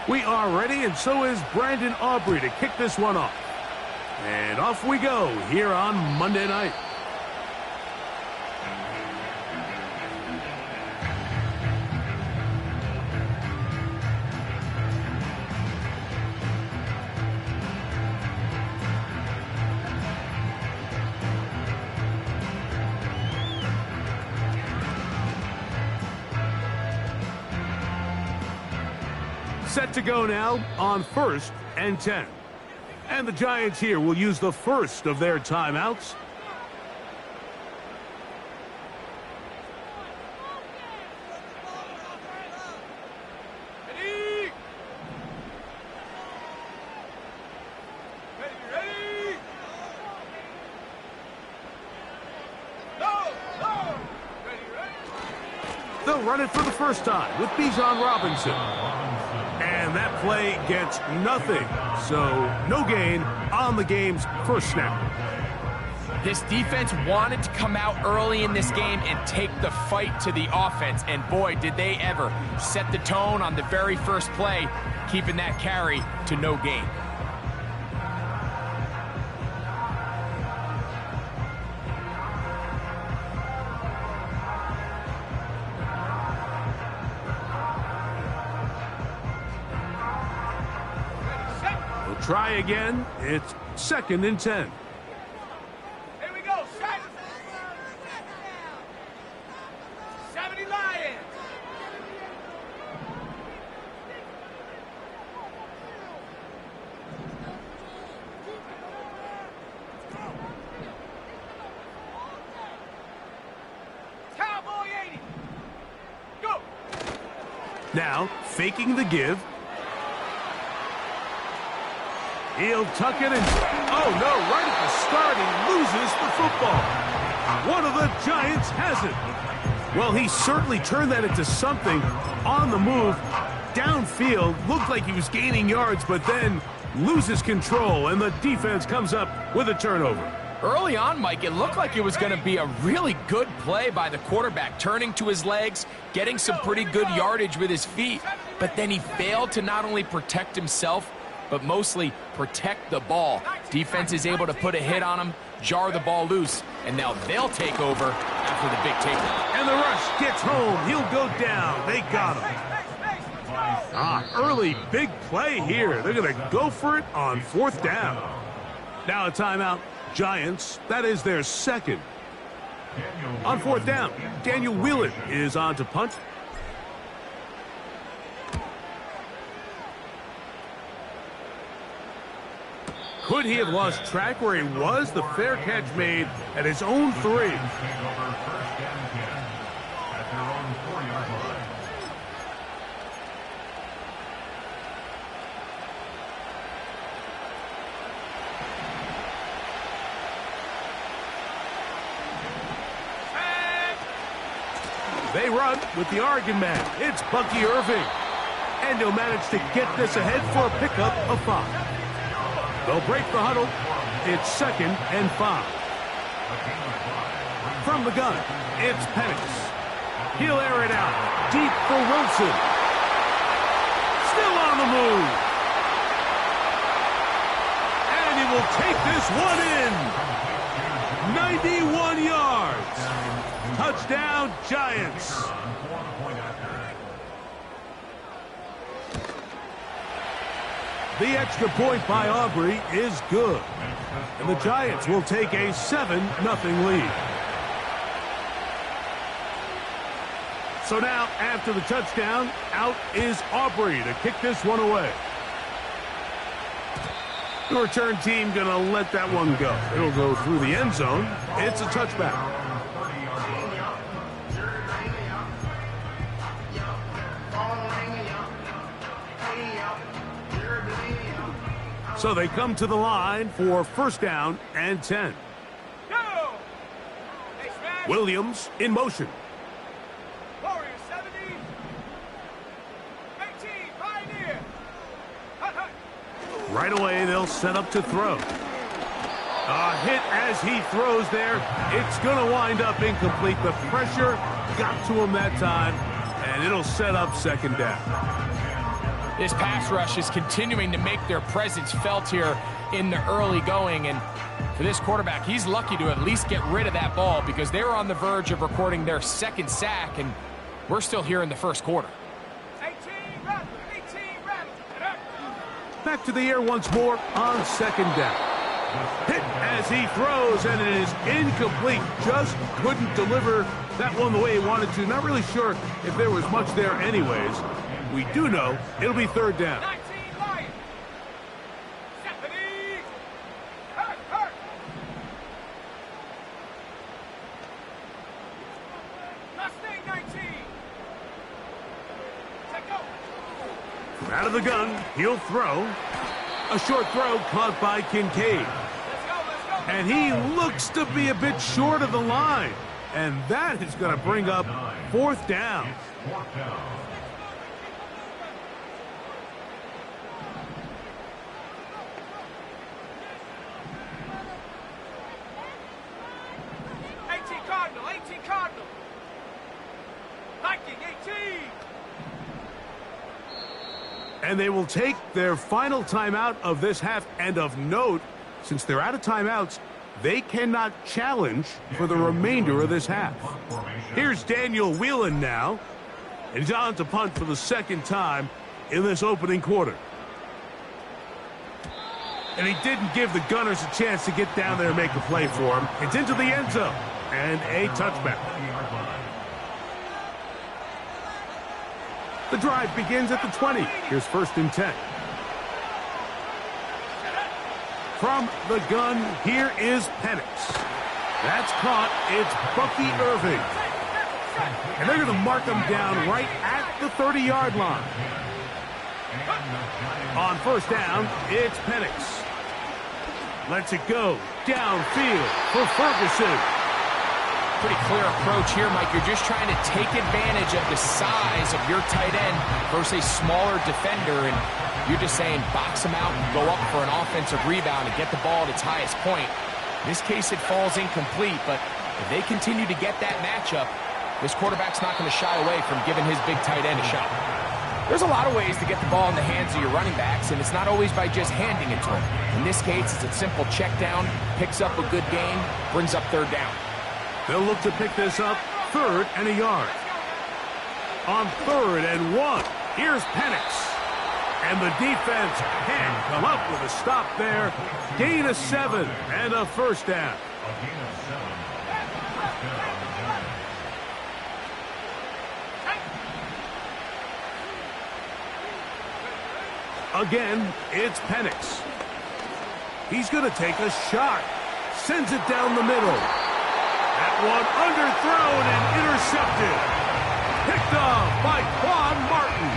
We are ready, and so is Brandon Aubrey to kick this one off. And off we go here on Monday night. Set to go now on 1st and 10. And the Giants here will use the first of their timeouts. They'll run it for the first time with Bijan Robinson. And that play gets nothing. So no gain on the game's first snap. This defense wanted to come out early in this game and take the fight to the offense. And boy, did they ever set the tone on the very first play, keeping that carry to no gain. Try again. It's 2nd and 10. Here we go. Set. 70 Lions. Cowboy 80. Go. Now, faking the give. He'll tuck it in. Oh, no, right at the start, he loses the football. One of the Giants has it. Well, he certainly turned that into something on the move. Downfield, looked like he was gaining yards, but then loses control, and the defense comes up with a turnover. Early on, Mike, it looked like it was going to be a really good play by the quarterback, turning to his legs, getting some pretty good yardage with his feet, but then he failed to not only protect himself, but mostly protect the ball. Defense is able to put a hit on him, jar the ball loose, and now they'll take over after the big takeover. And the rush gets home. He'll go down. They got him. Early big play here. They're going to go for it on 4th down. Now a timeout. Giants, that is their second. On 4th down, Daniel Whelan is on to punt. Could he have lost track where he was? The fair catch made at his own 3. They run with the Oregon man. It's Bucky Irving. And he'll manage to get this ahead for a pickup of 5. They'll break the huddle. It's 2nd and 5. From the gun, it's Penix. He'll air it out. Deep for Wilson. Still on the move. And he will take this one in. 91 yards. Touchdown, Giants. The extra point by Aubrey is good. And the Giants will take a 7-0 lead. So now, after the touchdown, out is Aubrey to kick this one away. The return team going to let that one go. It'll go through the end zone. It's a touchback. So they come to the line for 1st down and 10. Go! Williams in motion. Warriors 70. 18, Pioneer. Hut, hut. Right away, they'll set up to throw. A hit as he throws there. It's going to wind up incomplete. The pressure got to him that time, and it'll set up 2nd down. This pass rush is continuing to make their presence felt here in the early going. And for this quarterback, he's lucky to at least get rid of that ball because they were on the verge of recording their second sack, and we're still here in the first quarter. 18 Rattlers. Back to the air once more on second down. Hit as he throws, and it is incomplete. Just couldn't deliver that one the way he wanted to. Not really sure if there was much there anyways. We do know it'll be third down. 19 Lions. Stephanie. Hurt. Mustang 19. Take go. Out of the gun, he'll throw. A short throw caught by Kincaid. Let's go. And he looks to be a bit short of the line. And that is going to bring up fourth down. Cardinal. Viking 18. And they will take their final timeout of this half. And of note, since they're out of timeouts, they cannot challenge for the remainder of this half. Here's Daniel Whelan now. And he's on to punt for the second time in this opening quarter. And he didn't give the Gunners a chance to get down there and make a play for him. It's into the end zone. And a touchback. The drive begins at the 20. Here's 1st and 10. From the gun, here is Penix. That's caught. It's Bucky Irving. And they're going to mark him down right at the 30-yard line. On 1st down, it's Penix. Lets it go downfield for Ferguson. Pretty clear approach here, Mike. You're just trying to take advantage of the size of your tight end versus a smaller defender, and you're just saying box him out and go up for an offensive rebound and get the ball at its highest point. In this case, it falls incomplete, but if they continue to get that matchup, this quarterback's not going to shy away from giving his big tight end a shot. There's a lot of ways to get the ball in the hands of your running backs, and it's not always by just handing it to them. In this case, it's a simple check down, picks up a good gain, brings up 3rd down. They'll look to pick this up 3rd and a yard. On 3rd and 1, here's Penix. And the defense can't come up with a stop there. Gain of 7 and a 1st down. Again, it's Penix. He's going to take a shot. Sends it down the middle. That one underthrown and intercepted. Picked off by Quan Martin.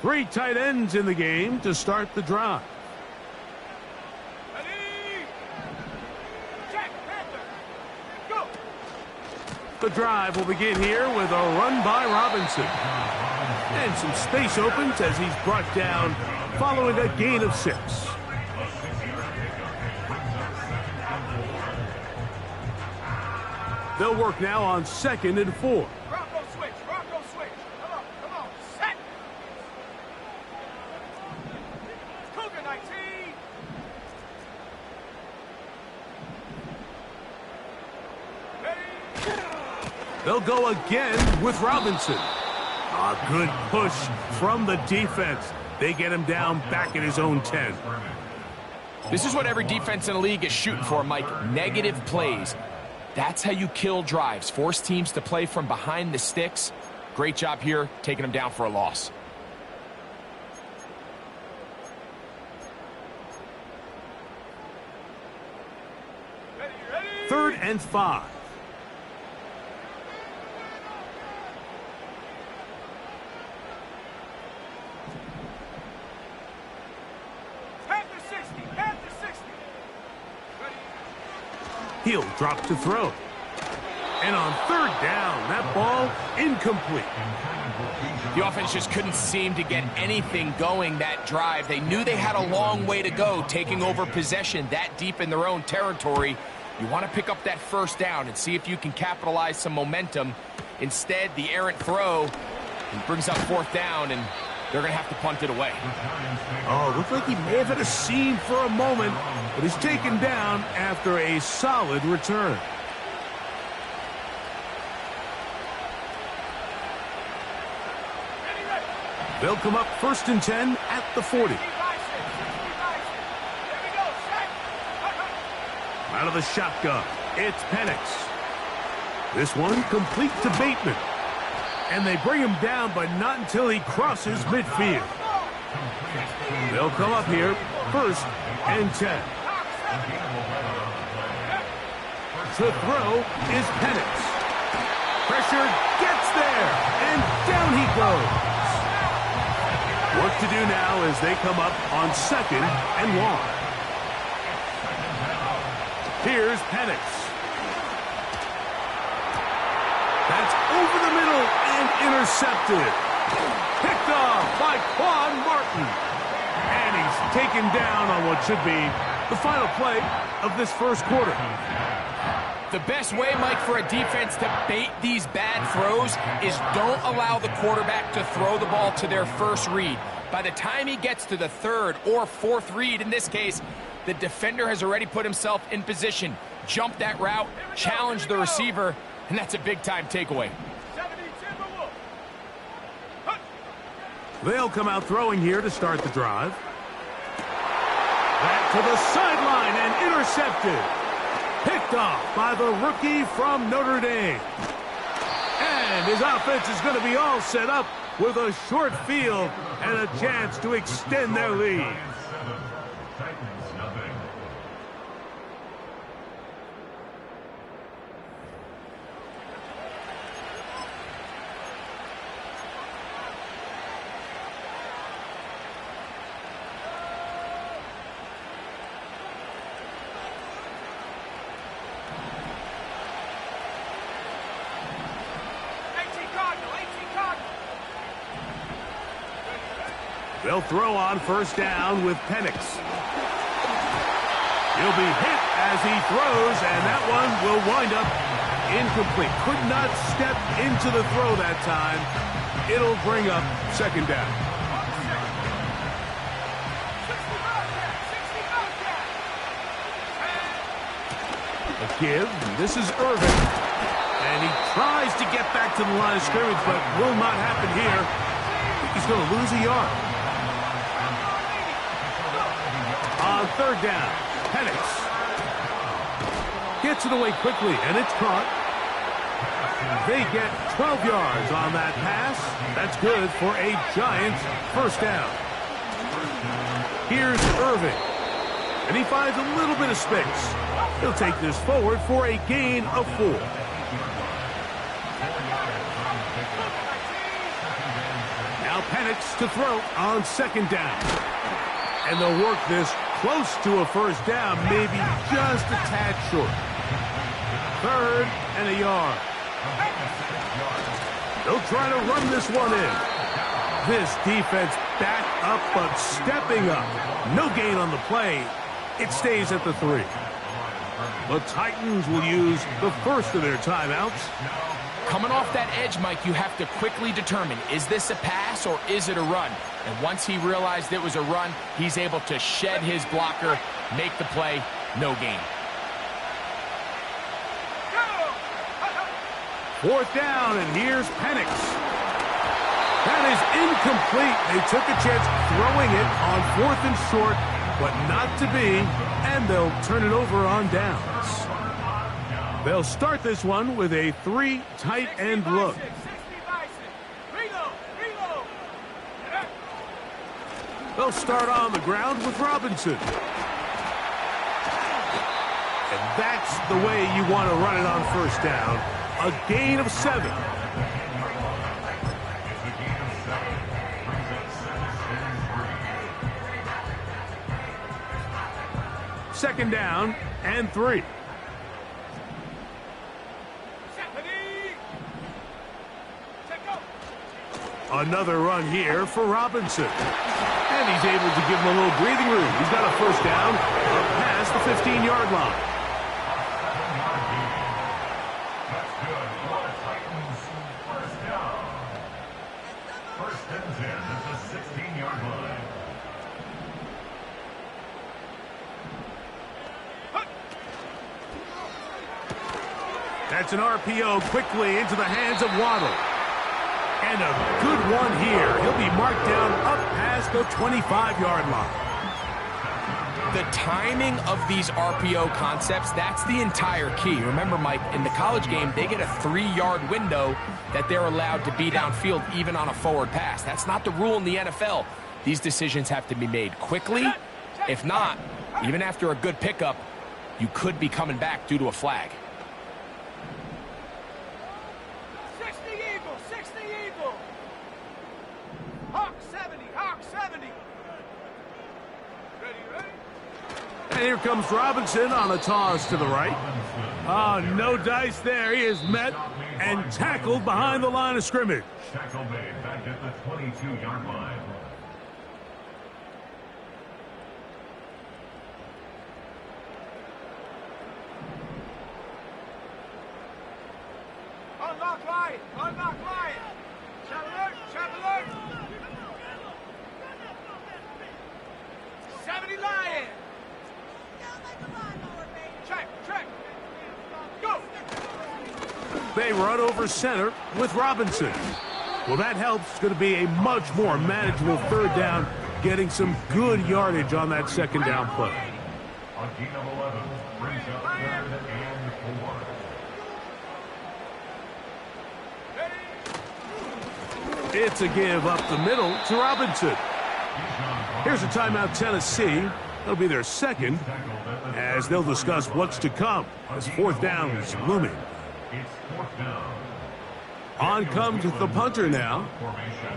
Three tight ends in the game to start the drive. The drive will begin here with a run by Robinson. And some space opens as he's brought down following a gain of 6. They'll work now on 2nd and 4. Bronco switch. Come on. Set. Cougar 19. They'll go again with Robinson. A good push from the defense. They get him down back at his own 10. This is what every defense in the league is shooting for, Mike. Negative plays. That's how you kill drives. Force teams to play from behind the sticks. Great job here, taking them down for a loss. Ready. 3rd and 5. Panther 60. Ready. He'll drop to throw. And on 3rd down, that ball incomplete. The offense just couldn't seem to get anything going that drive. They knew they had a long way to go, taking over possession that deep in their own territory. You want to pick up that first down and see if you can capitalize some momentum. Instead, the errant throw, he brings up fourth down, and they're going to have to punt it away. Oh, looked like he may have had a seam for a moment, but he's taken down after a solid return. They'll come up 1st and 10 at the 40. Out of the shotgun, it's Penix. This one complete to Bateman. And they bring him down, but not until he crosses midfield. They'll come up here 1st and 10. To throw is Penix. Pressure gets there, and down he goes. Work to do now as they come up on 2nd and 1. Here's Penix. That's over the middle and intercepted. Picked off by Quan Martin. And he's taken down on what should be the final play of this first quarter. The best way, Mike, for a defense to bait these bad throws is don't allow the quarterback to throw the ball to their first read. By the time he gets to the 3rd or 4th read, in this case, the defender has already put himself in position, jump that route, challenge the receiver, and that's a big-time takeaway. They'll come out throwing here to start the drive. Back to the sideline and intercepted. Picked off by the rookie from Notre Dame. And his offense is going to be all set up with a short field and a chance to extend their lead. They'll throw on 1st down with Penix. He'll be hit as he throws, and that one will wind up incomplete. Could not step into the throw that time. It'll bring up 2nd down. A give. This is Irvin. And he tries to get back to the line of scrimmage, but will not happen here. He's going to lose a yard. On 3rd down, Penix gets it away quickly, and it's caught. They get 12 yards on that pass. That's good for a Giants 1st down. Here's Irving, and he finds a little bit of space. He'll take this forward for a gain of 4. Now Penix to throw on 2nd down. And they'll work this close to a 1st down, maybe just a tad short. 3rd and a yard. They'll try to run this one in. This defense back up, but stepping up. No gain on the play. It stays at the 3. The Titans will use the first of their timeouts. Coming off that edge, Mike, you have to quickly determine, is this a pass or is it a run? And once he realized it was a run, he's able to shed his blocker, make the play, no gain. 4th down, and here's Penix. That is incomplete. They took a chance throwing it on 4th and short, but not to be, and they'll turn it over on downs. They'll start this one with a 3 tight end look. They'll start on the ground with Robinson. And that's the way you want to run it on 1st down. A gain of 7. Second down and 3. Another run here for Robinson. And he's able to give him a little breathing room. He's got a first down up past the 15-yard line. That's good. For the Titans, first down. First and 10 at the 16-yard line. That's an RPO quickly into the hands of Waddle. And a good one here. He'll be marked down up past the 25-yard line. The timing of these RPO concepts, that's the entire key. Remember, Mike, in the college game, they get a 3-yard window that they're allowed to be downfield even on a forward pass. That's not the rule in the NFL. These decisions have to be made quickly. If not, even after a good pickup, you could be coming back due to a flag. 60 Eagle, 60 Eagle. Hawk 70, Hawk 70. Ready? And here comes Robinson on a toss to the right. Oh, no dice there. He is met and tackled behind the line of scrimmage. Tackle made back at the 22-yard line. Unlock line! Unlock line! Shot alert! Shot alert! 70 Lion! Check! Go! They run over center with Robinson. Well, that helps. It's going to be a much more manageable third down, getting some good yardage on that second down play. On gain of 11, brings up 3rd and 4. It's a give up the middle to Robinson. Here's a timeout, Tennessee. It'll be their second, as they'll discuss what's to come as fourth down is looming. It's 4th down. On comes the punter now.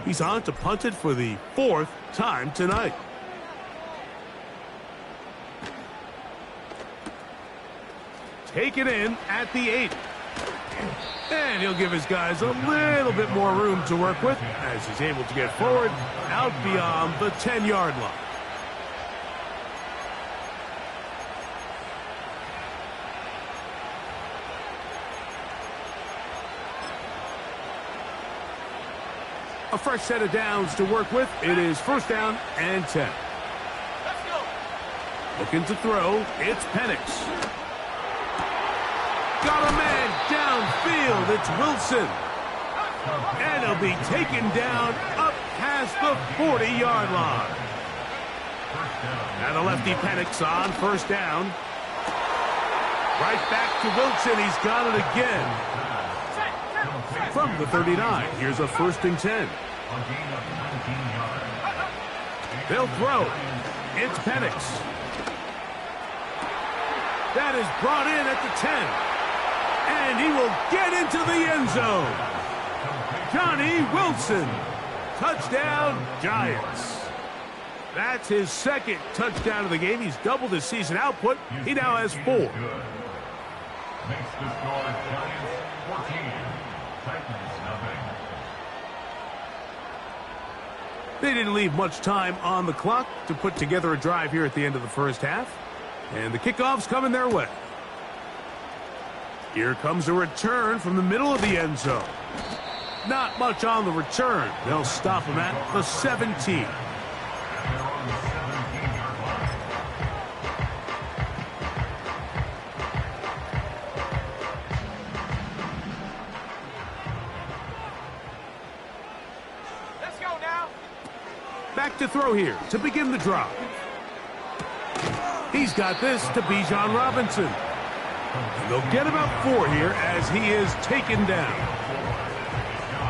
He's on to punt it for the 4th time tonight. Take it in at the 8. And he'll give his guys a little bit more room to work with as he's able to get forward out beyond the 10-yard line. A fresh set of downs to work with. It is first down and 10. Let's go! Looking to throw. It's Penix. Got a man downfield. It's Wilson. And he'll be taken down up past the 40-yard line. Now the lefty Penix on first down. Right back to Wilson. He's got it again. From the 39, here's a first and 10. They'll throw. It's Penix. That is brought in at the 10. And he will get into the end zone. Johnny Wilson. Touchdown, Giants. That's his second touchdown of the game. He's doubled his season output. He now has 4. Makes the score Giants 14. Titans nothing. They didn't leave much time on the clock to put together a drive here at the end of the first half. And the kickoff's coming their way. Here comes a return from the middle of the end zone. Not much on the return. They'll stop him at the 17. Let's go now. Back to throw here to begin the drive. He's got this to Bijan Robinson. And they'll get about 4 here as he is taken down.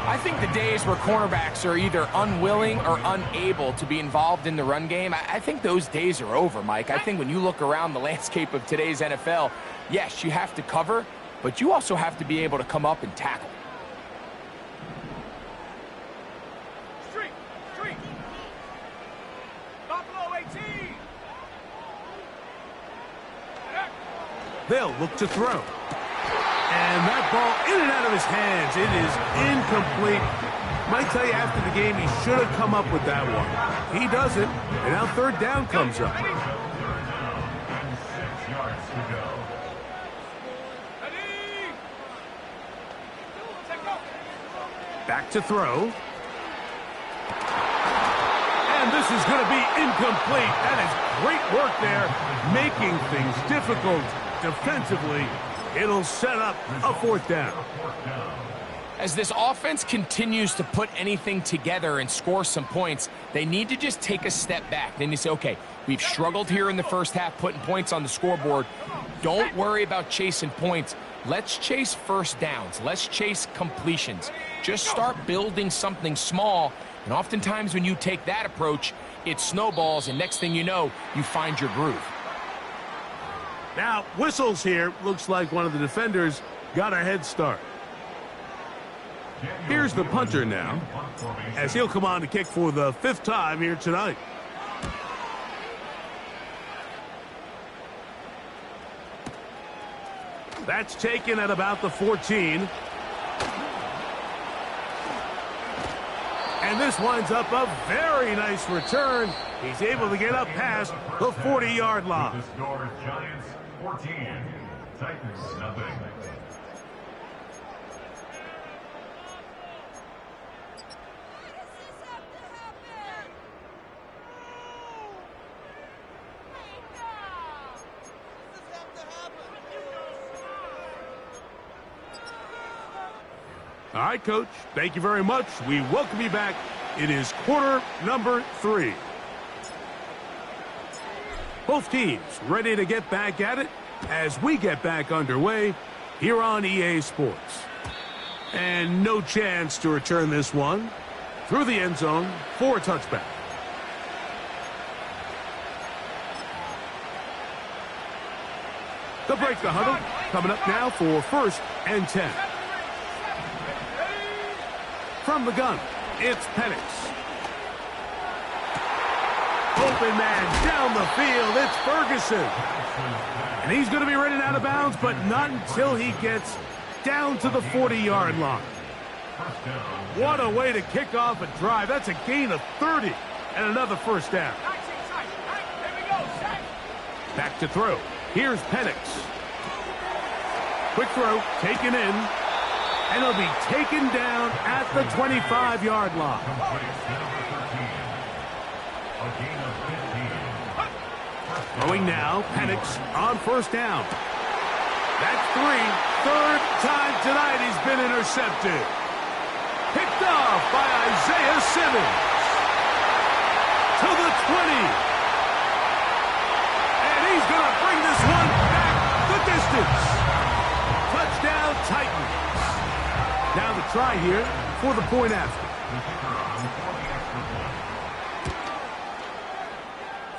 I think the days where cornerbacks are either unwilling or unable to be involved in the run game, I think those days are over, Mike. I think when you look around the landscape of today's NFL, yes, you have to cover, but you also have to be able to come up and tackle. Street. Buffalo 18. They'll look to throw. And that ball in and out of his hands. It is incomplete. Might tell you after the game he should have come up with that one. He doesn't, and now third down comes up. 6 yards to go. Back to throw. And this is going to be incomplete. That is great work there, making things difficult defensively. It'll set up a fourth down. As this offense continues to put anything together and score some points, they need to just take a step back. Then you say, okay, we've struggled here in the first half putting points on the scoreboard. Don't worry about chasing points. Let's chase first downs. Let's chase completions. Just start building something small. And oftentimes when you take that approach, it snowballs, and next thing you know, you find your groove. Now, whistles here. Looks like one of the defenders got a head start. Here's the punter now, as he'll come on to kick for the 5th time here tonight. That's taken at about the 14. And this winds up a very nice return. He's able to get up past the 40-yard line. The score, Giants 14, Titans nothing. All right, Coach, thank you very much. We welcome you back. It is quarter number 3. Both teams ready to get back at it as we get back underway here on EA Sports. And no chance to return this one through the end zone for a touchback. They'll break the huddle. Coming up now for 1st and 10. From the gun, it's Penix. Open man down the field, it's Ferguson. And he's going to be running out of bounds, but not until he gets down to the 40-yard line. What a way to kick off a drive. That's a gain of 30 and another first down. Back to throw. Here's Penix. Quick throw, taken in. And he'll be taken down at the 25-yard line. Throwing now, Penix on 1st down. That's 3. 3rd time tonight he's been intercepted. Picked off by Isaiah Simmons. To the 20. And he's going to bring this one back the distance. Touchdown, Titans. Now the try here for the point after.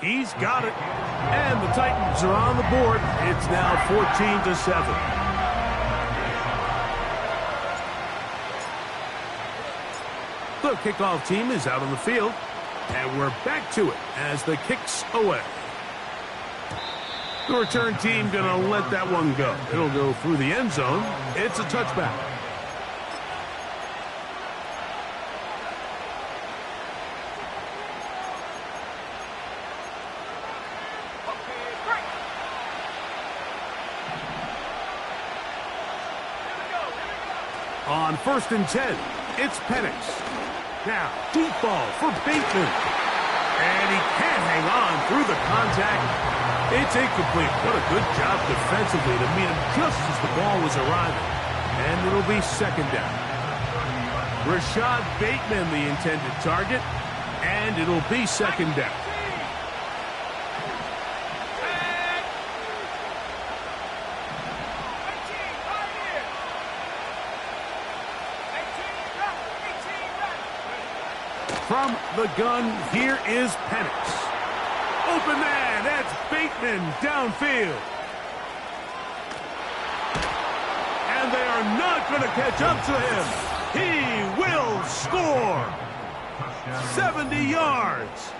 He's got it. And the Titans are on the board. It's now 14-7. The kickoff team is out on the field. And we're back to it as the kick's away. The return team going to let that one go. It'll go through the end zone. It's a touchback. On 1st and 10, it's Penix. Now, deep ball for Bateman. And he can't hang on through the contact. It's incomplete. What a good job defensively to meet him just as the ball was arriving. And it'll be 2nd down. Rashad Bateman, the intended target. And it'll be 2nd down. From the gun, here is Penix. Open man, that's Bateman downfield. And they are not going to catch up to him. He will score. 70 yards.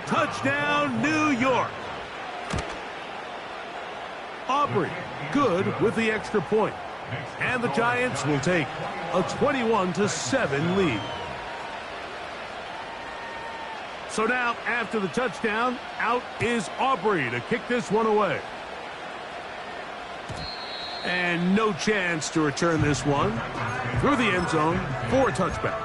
Touchdown, New York. Aubrey, good with the extra point. And the Giants will take a 21-7 lead. So now, after the touchdown, out is Aubrey to kick this one away. And no chance to return this one through the end zone for a touchback.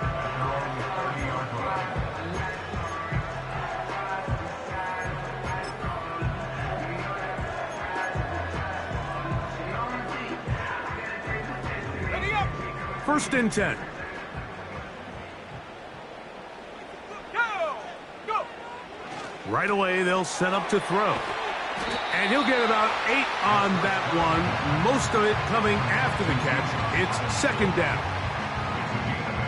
First and 10. Right away, they'll set up to throw. And he'll get about 8 on that one, most of it coming after the catch. It's second down.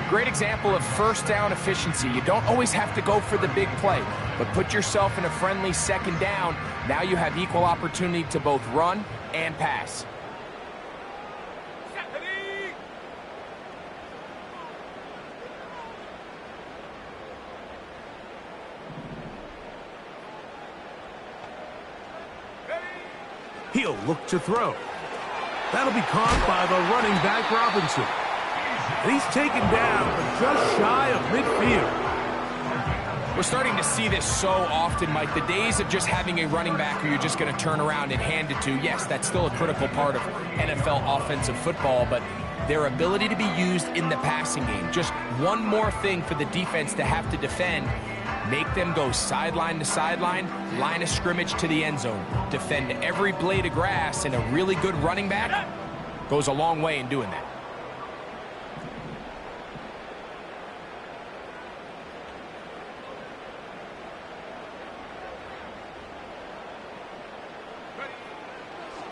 Great example of first down efficiency. You don't always have to go for the big play, but put yourself in a friendly second down. Now you have equal opportunity to both run and pass. He'll look to throw. That'll be caught by the running back, Robinson. And he's taken down, but just shy of midfield. We're starting to see this so often, Mike. The days of just having a running back who you're just going to turn around and hand it to, yes, that's still a critical part of NFL offensive football, but their ability to be used in the passing game, just one more thing for the defense to have to defend. Make them go sideline to sideline, line of scrimmage to the end zone. Defend every blade of grass, and a really good running back goes a long way in doing that.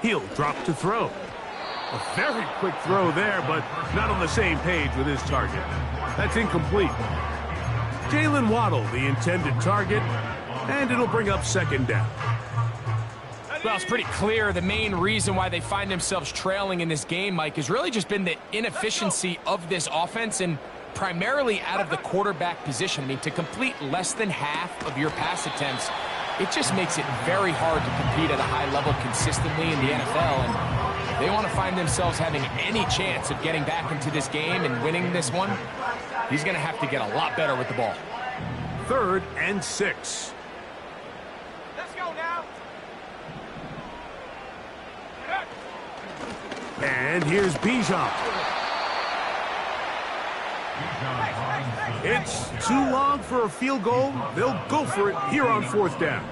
He'll drop to throw. A very quick throw there, but not on the same page with his target. That's incomplete. Jalen Waddle, the intended target, and it'll bring up second down. Well, it's pretty clear the main reason why they find themselves trailing in this game, Mike, has really just been the inefficiency of this offense and primarily out of the quarterback position. I mean, to complete less than half of your pass attempts, it just makes it very hard to compete at a high level consistently in the NFL. And they want to find themselves having any chance of getting back into this game and winning this one. He's going to have to get a lot better with the ball. 3rd and 6. Let's go now. And here's Bijan. It's too long for a field goal. They'll go for it here on 4th down.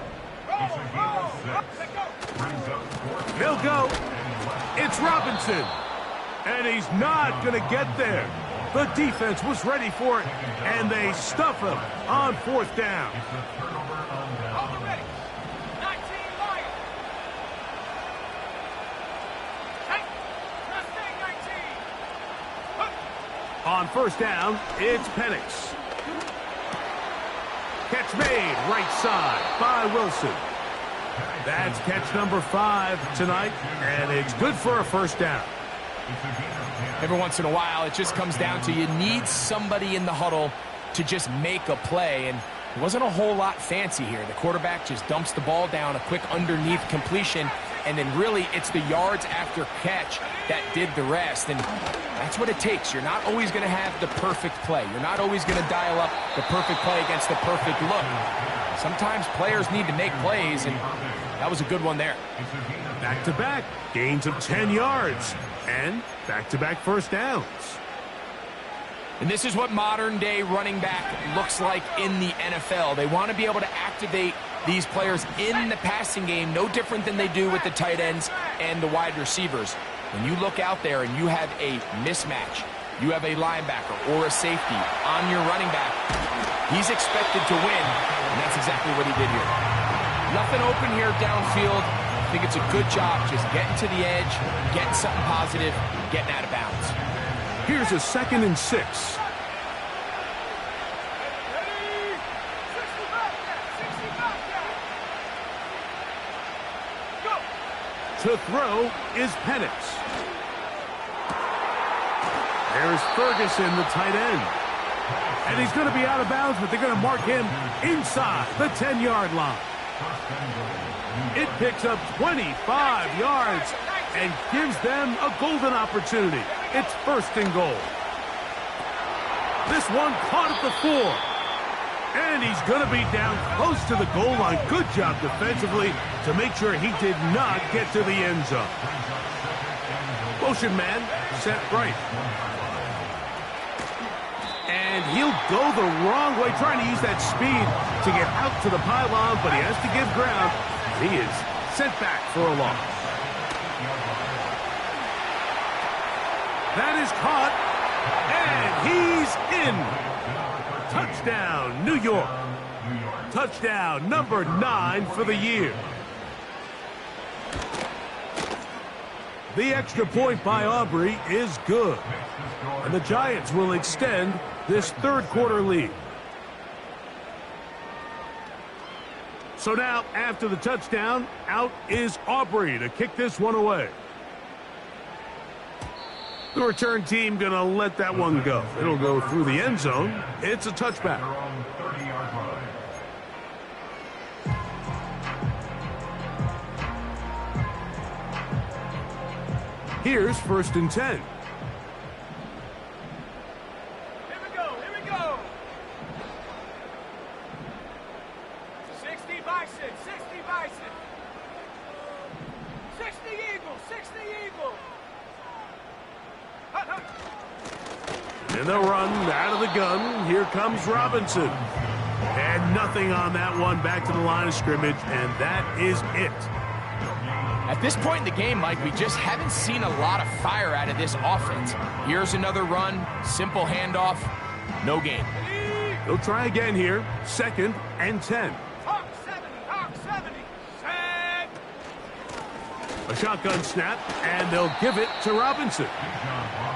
They'll go. It's Robinson. And he's not going to get there. The defense was ready for it, and they stuff him on 4th down. On 1st down, it's Penix. Catch made right side by Wilson. That's catch number 5 tonight, and it's good for a 1st down. Every once in a while, it just comes down to you need somebody in the huddle to just make a play, and it wasn't a whole lot fancy here. The quarterback just dumps the ball down, a quick underneath completion, and then really it's the yards after catch that did the rest, and that's what it takes. You're not always going to have the perfect play. You're not always going to dial up the perfect play against the perfect look. Sometimes players need to make plays, and that was a good one there. Back-to-back gains of 10 yards, and back-to-back 1st downs. And this is what modern-day running back looks like in the NFL. They want to be able to activate these players in the passing game, no different than they do with the tight ends and the wide receivers. When you look out there and you have a mismatch, you have a linebacker or a safety on your running back, he's expected to win, and that's exactly what he did here. Nothing open here downfield. I think it's a good job just getting to the edge, getting something positive, getting out of bounds. Here's a 2nd and 6. To throw is Penix. There's Ferguson, the tight end. And he's going to be out of bounds, but they're going to mark him inside the 10-yard line. It picks up 25 yards and gives them a golden opportunity. It's 1st and goal. This one caught at the 4. And he's going to be down close to the goal line. Good job defensively to make sure he did not get to the end zone. Motion man, set right. And he'll go the wrong way, trying to use that speed to get out to the pylon, but he has to give ground. He is sent back for a loss. That is caught, and he's in. Touchdown, New York. Touchdown number 9 for the year. The extra point by Aubrey is good. And the Giants will extend this third quarter lead. So now, after the touchdown, out is Aubrey to kick this one away. The return team going to let that one go. It'll go through the end zone. It's a touchback. Here's 1st and 10. Here we go, here we go. 60 Bison, 60 Bison. 60 Eagles, 60 Eagles. Hut, hut. And they'll run out of the gun. Here comes Robinson. And nothing on that one, back to the line of scrimmage, and that is it. At this point in the game, Mike, we just haven't seen a lot of fire out of this offense. Here's another run, simple handoff, no gain. They'll try again here, 2nd and 10. Hawk 70, Hawk 70. Set. A shotgun snap, and they'll give it to Robinson.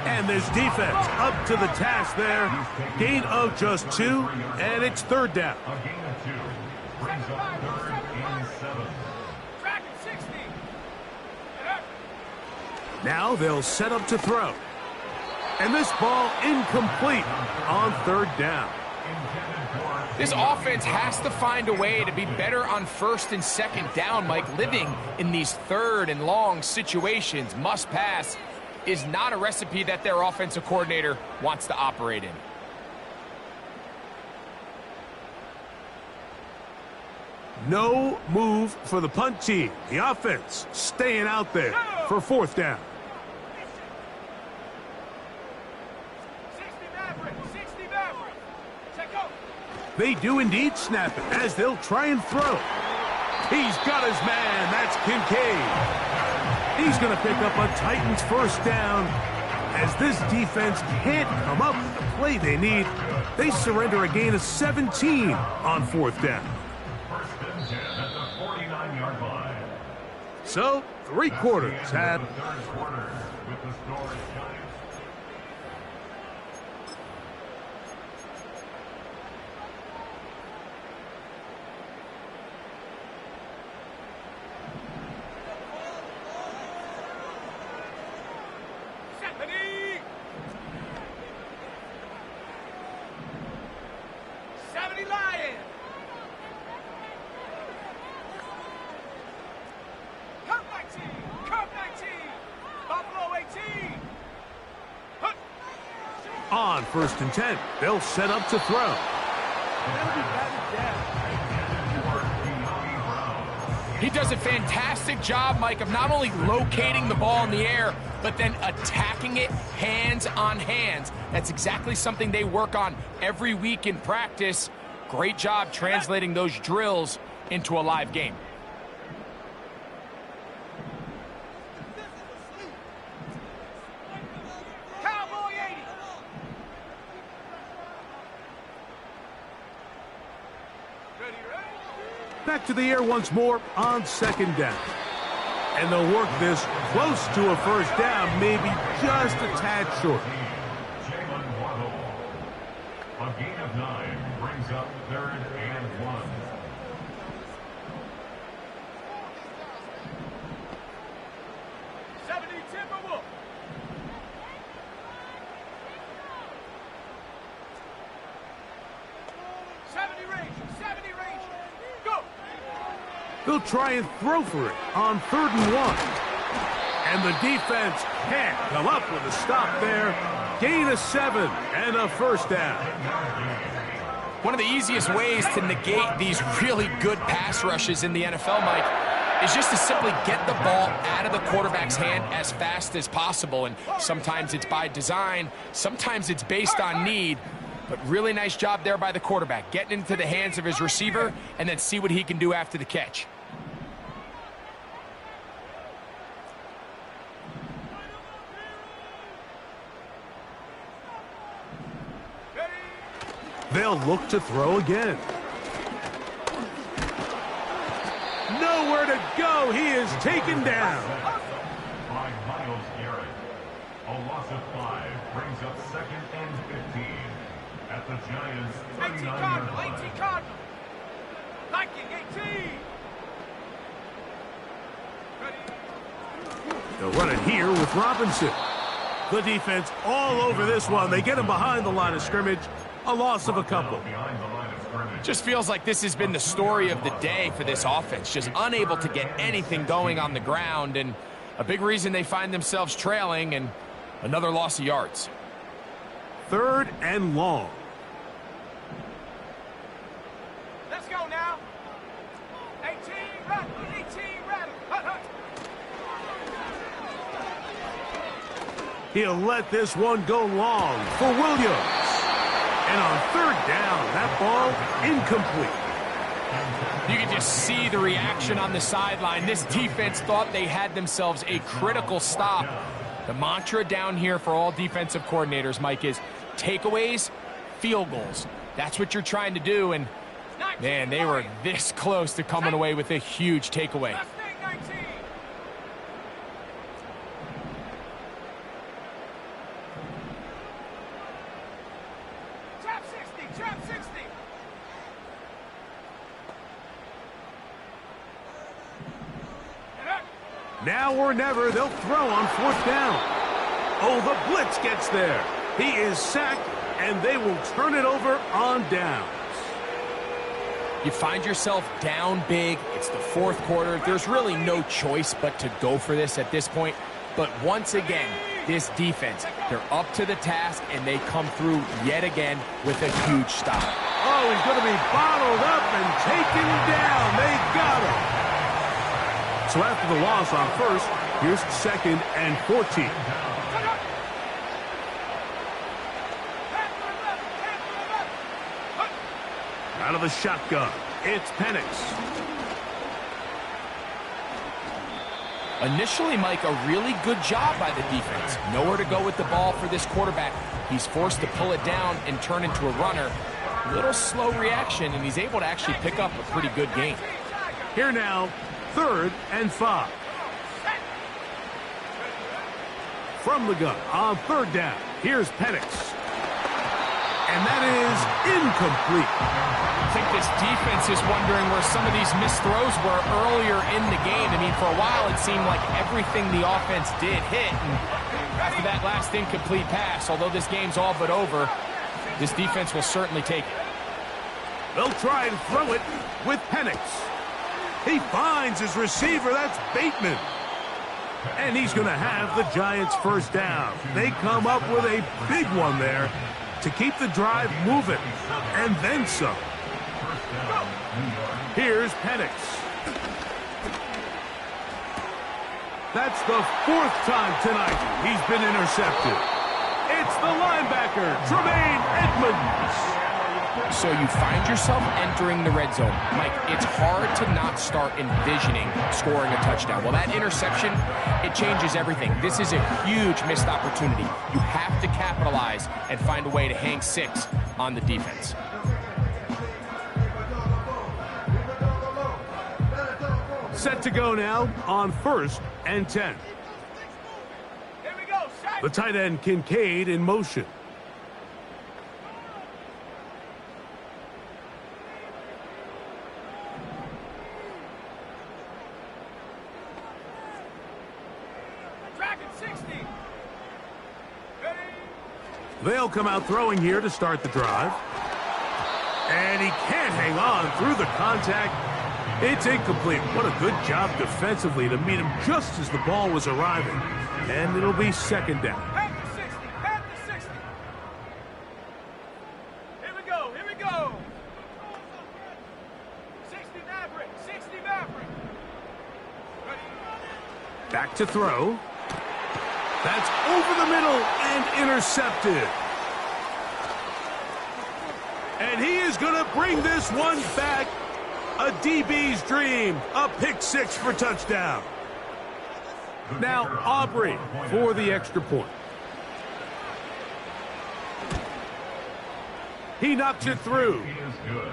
And this defense up to the task there. Gain of just 2, and it's 3rd down. A gain of 2 brings up 3rd and 7. Track it, 60. Now they'll set up to throw. And this ball incomplete on 3rd down. This offense has to find a way to be better on 1st and 2nd down, Mike. Living in these 3rd and long situations, must pass, is not a recipe that their offensive coordinator wants to operate in. No move for the punt team. The offense staying out there for 4th down. 60 Maverick, 60 Maverick. Check out. They do indeed snap it as they'll try and throw. He's got his man. That's Kincaid. He's going to pick up a Titans 1st down. As this defense can't come up with the play they need, they surrender a gain of 17 on 4th down. 1st and 10 at the 49-yard line. So, 3 quarters have... The 3rd quarter with the score is Giants. On 1st and 10, they'll set up to throw. He does a fantastic job, Mike, of not only locating the ball in the air, but then attacking it hands on hands. That's exactly something they work on every week in practice. Great job translating those drills into a live game. Cowboy 80. Ready, ready? Back to the air once more on 2nd down. And they'll work this close to a 1st down, maybe just a tad short. Jalen Waddle. A gain of 9 brings up 3rd and 1. Timberwolf. They'll try and throw for it on 3rd and 1. And the defense can't come up with a stop there. Gain of 7 and a 1st down. One of the easiest ways to negate these really good pass rushes in the NFL, Mike, is just to simply get the ball out of the quarterback's hand as fast as possible. And sometimes it's by design, sometimes it's based on need. But really nice job there by the quarterback, getting into the hands of his receiver and then see what he can do after the catch. They'll look to throw again. Nowhere to go. He is taken down. By Myles Garrett. A loss of 5 brings up 2nd and 15 at the Giants' 18 39-yard Cardinal, line. 18 Cardinal. Liking 18. Ready? They'll run it here with Robinson. The defense all over this one. They get him behind the line of scrimmage. A loss of a couple. Behind the line of scrimmage. Just feels like this has been the story of the day for this offense. Just unable to get anything going on the ground, and a big reason they find themselves trailing, and another loss of yards. 3rd and long. Let's go now. 18 rattle, 18 rattle. Hut, hut. He'll let this one go long for Williams. And on 3rd down, that ball incomplete. You can just see the reaction on the sideline. This defense thought they had themselves a critical stop. The mantra down here for all defensive coordinators, Mike, is takeaways, field goals. That's what you're trying to do, and man, they were this close to coming away with a huge takeaway. Last thing, 19. Trap 60, trap 60. And up. Now or never, they'll throw on 4th down. Oh, the blitz gets there. He is sacked, and they will turn it over on downs. You find yourself down big. It's the 4th quarter. There's really no choice but to go for this at this point. But once again, this defense, they're up to the task, and they come through yet again with a huge stop. Oh, he's going to be bottled up and taken down. They got him. So after the loss on 1st, here's 2nd and 14. Out of the shotgun, it's Penix. Initially, Mike, a really good job by the defense. Nowhere to go with the ball for this quarterback. He's forced to pull it down and turn into a runner. A little slow reaction, and he's able to actually pick up a pretty good gain. Here now, 3rd and 5. From the gun on 3rd down, here's Penix. And that is incomplete. I think this defense is wondering where some of these missed throws were earlier in the game. I mean, for a while, it seemed like everything the offense did hit. And after that last incomplete pass, although this game's all but over, this defense will certainly take it. They'll try and throw it with Penix. He finds his receiver. That's Bateman. And he's going to have the Giants' 1st down. They come up with a big one there to keep the drive moving, and then some. Here's Penix. That's the 4th time tonight he's been intercepted. It's the linebacker, Tremaine Edmunds. So you find yourself entering the red zone. Mike, it's hard to not start envisioning scoring a touchdown. Well, that interception, it changes everything. This is a huge missed opportunity. You have to capitalize and find a way to hang 6 on the defense. Set to go now on 1st and 10. Here we go. Shot. The tight end, Kincaid, in motion. Dragon 60. Ready? They'll come out throwing here to start the drive. And he can't hang on through the contact. It's incomplete. What a good job defensively to meet him just as the ball was arriving. And it'll be 2nd down. Panther 60. Panther 60. Here we go. Here we go. Back to throw. That's over the middle and intercepted. And he is going to bring this one back. A DB's dream. A pick six for touchdown. Now Aubrey for the extra point. He knocks it through.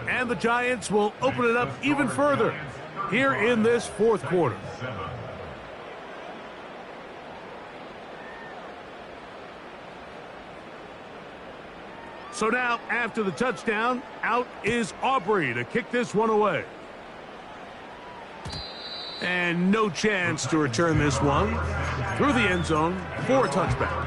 And the Giants will open it up even further here in this fourth quarter. So now, after the touchdown, out is Aubrey to kick this one away. And no chance to return this one through the end zone for a touchback.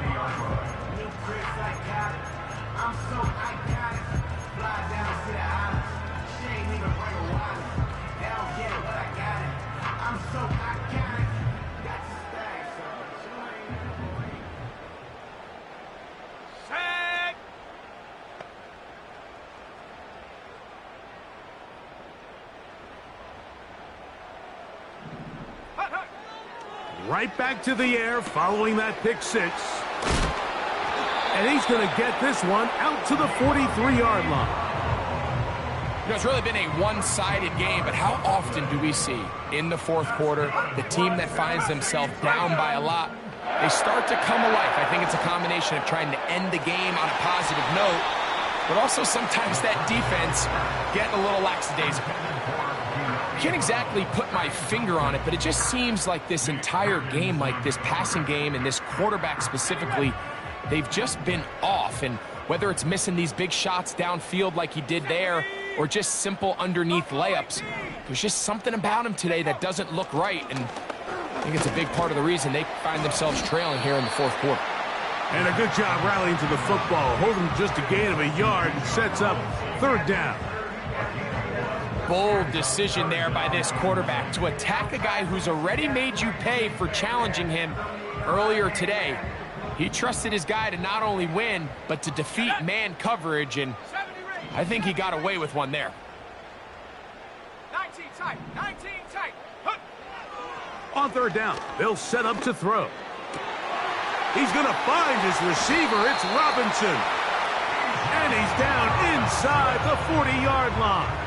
Right back to the air following that pick six. And he's going to get this one out to the 43-yard line. You know, it's really been a one-sided game, but how often do we see in the fourth quarter the team that finds themselves down by a lot, they start to come alive? I think it's a combination of trying to end the game on a positive note, but also sometimes that defense getting a little lackadaisical. I can't exactly put my finger on it, but it just seems like this entire game, like this passing game and this quarterback specifically, they've just been off. And whether it's missing these big shots downfield like he did there or just simple underneath layups, there's just something about him today that doesn't look right. And I think it's a big part of the reason they find themselves trailing here in the fourth quarter. And a good job rallying to the football, holding just a gain of a yard and sets up third down. Bold decision there by this quarterback to attack a guy who's already made you pay for challenging him earlier today. He trusted his guy to not only win, but to defeat man coverage, and I think he got away with one there. 19 tight, 19 tight. On third down, they'll set up to throw. He's going to find his receiver. It's Robinson. And he's down inside the 40-yard line.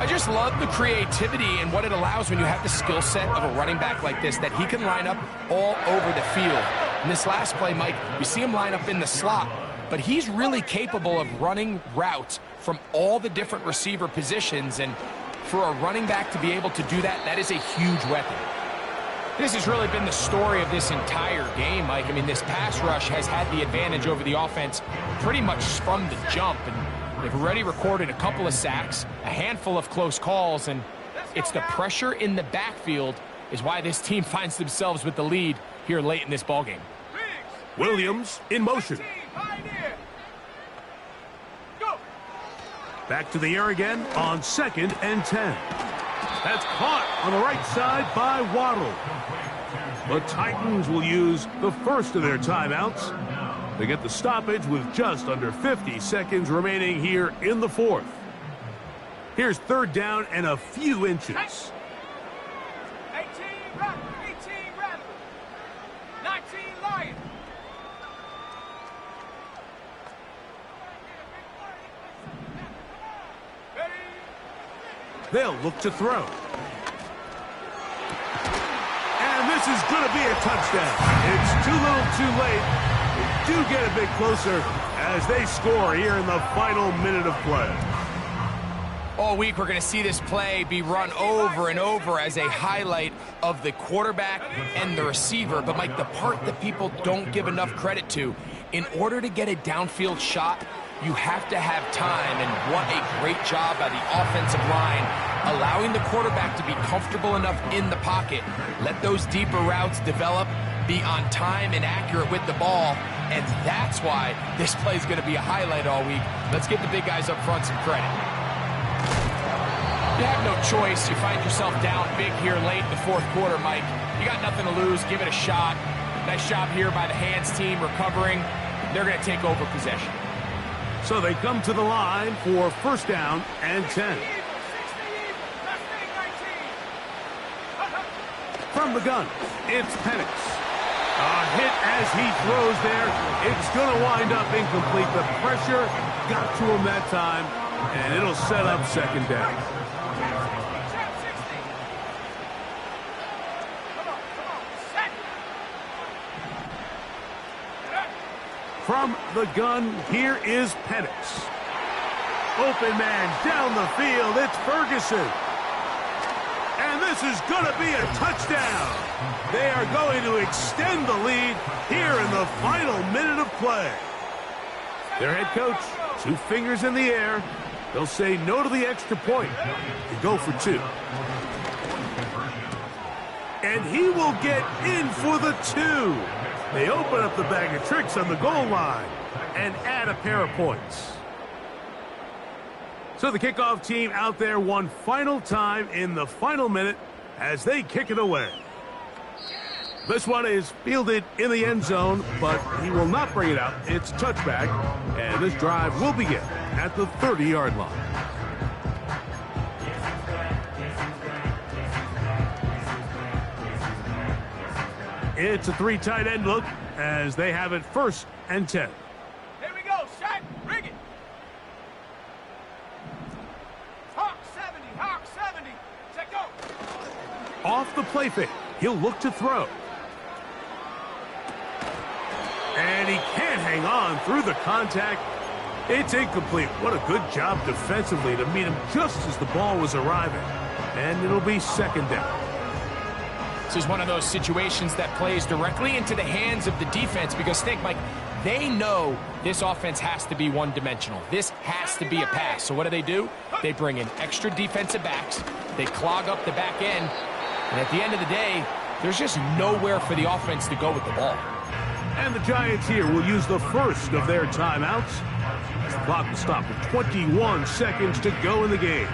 I just love the creativity and what it allows when you have the skill set of a running back like this, that he can line up all over the field. In this last play, Mike, we see him line up in the slot, but he's really capable of running routes from all the different receiver positions, and for a running back to be able to do that, that is a huge weapon. This has really been the story of this entire game, Mike. I mean, this pass rush has had the advantage over the offense pretty much from the jump, and they've already recorded a couple of sacks, a handful of close calls, and it's the pressure in the backfield is why this team finds themselves with the lead here late in this ballgame. Williams in motion. Back to the air again on 2nd and 10. That's caught on the right side by Waddle. The Titans will use the first of their timeouts. They get the stoppage with just under 50 seconds remaining here in the fourth. Here's third down and a few inches. 18 Rattler, 19 Lion. Ready? They'll look to throw. And this is going to be a touchdown. It's too little too late. They do get a bit closer as they score here in the final minute of play. All week we're going to see this play be run over and over as a highlight of the quarterback and the receiver. But, Mike, the part that people don't give enough credit to, in order to get a downfield shot, you have to have time, and what a great job by the offensive line, allowing the quarterback to be comfortable enough in the pocket, let those deeper routes develop, be on time and accurate with the ball, and that's why this play is going to be a highlight all week. Let's give the big guys up front some credit. You have no choice. You find yourself down big here late in the fourth quarter, Mike. You got nothing to lose. Give it a shot. Nice job here by the hands team recovering. They're going to take over possession. So they come to the line for first down and 10. From the gun, it's Penix. A hit as he throws there. It's going to wind up incomplete. The pressure got to him that time, and it'll set up second down. From the gun, here is Penix. Open man down the field. It's Ferguson. And this is going to be a touchdown. They are going to extend the lead here in the final minute of play. Their head coach, 2 fingers in the air. They'll say no to the extra point and go for 2. And he will get in for the 2. They open up the bag of tricks on the goal line and add a pair of points. So the kickoff team out there one final time in the final minute as they kick it away. This one is fielded in the end zone, but he will not bring it out. It's touchback, and this drive will begin at the 30-yard line. It's a 3 tight end look as they have it 1st and 10. Here we go, Shaq. Rig it. Hawk 70. Check go. Off the play fake, he'll look to throw. And he can't hang on through the contact. It's incomplete. What a good job defensively to meet him just as the ball was arriving. And it'll be second down. This is one of those situations that plays directly into the hands of the defense because think, Mike, they know this offense has to be one-dimensional. This has to be a pass. So what do? They bring in extra defensive backs. They clog up the back end. And at the end of the day, there's just nowhere for the offense to go with the ball. And the Giants here will use the first of their timeouts. The clock will stop with 21 seconds to go in the game.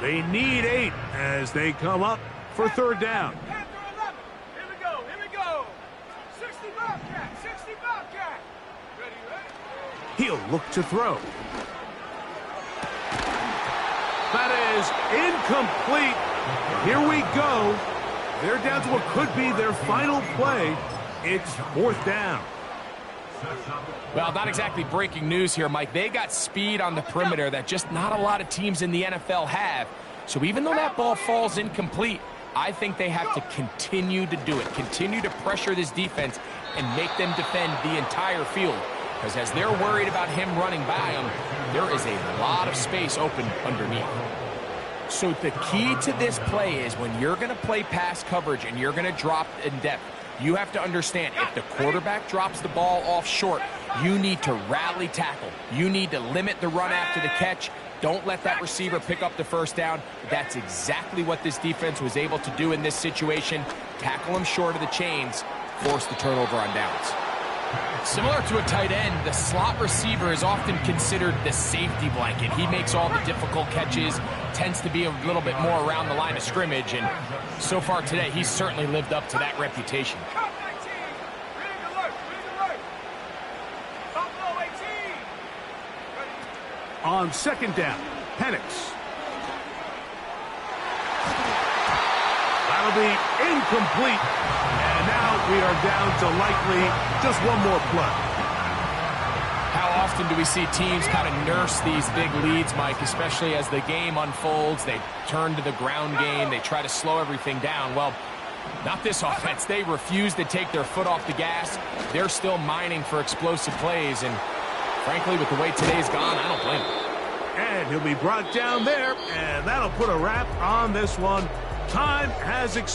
They need 8 as they come up for third down. Panther 11. Here we go. 60 Bobcat. Ready? He'll look to throw. That is incomplete. Here we go. They're down to what could be their final play. It's 4th down. Well, not exactly breaking news here, Mike. They got speed on the perimeter that just not a lot of teams in the NFL have. So even though that ball falls incomplete, I think they have to continue to do it. Continue to pressure this defense and make them defend the entire field. Because as they're worried about him running by them, there is a lot of space open underneath. So the key to this play is when you're going to play pass coverage and you're going to drop in depth, you have to understand if the quarterback drops the ball off short, you need to rally tackle. You need to limit the run after the catch. Don't let that receiver pick up the first down. That's exactly what this defense was able to do in this situation. Tackle him short of the chains, force the turnover on downs. Similar to a tight end, the slot receiver is often considered the safety blanket. He makes all the difficult catches, tends to be a little bit more around the line of scrimmage, and so far today, he's certainly lived up to that reputation. Cop 19. Reading alert. Buffalo 18. Ready? On second down, Penix. That'll be incomplete. And now we are down to likely just one more play. How often do we see teams kind of nurse these big leads, Mike, especially as the game unfolds? They turn to the ground game. They try to slow everything down. Well, not this offense. They refuse to take their foot off the gas. They're still mining for explosive plays. And frankly, with the way today's gone, I don't blame them. And he'll be brought down there, and that'll put a wrap on this one. Time has expired.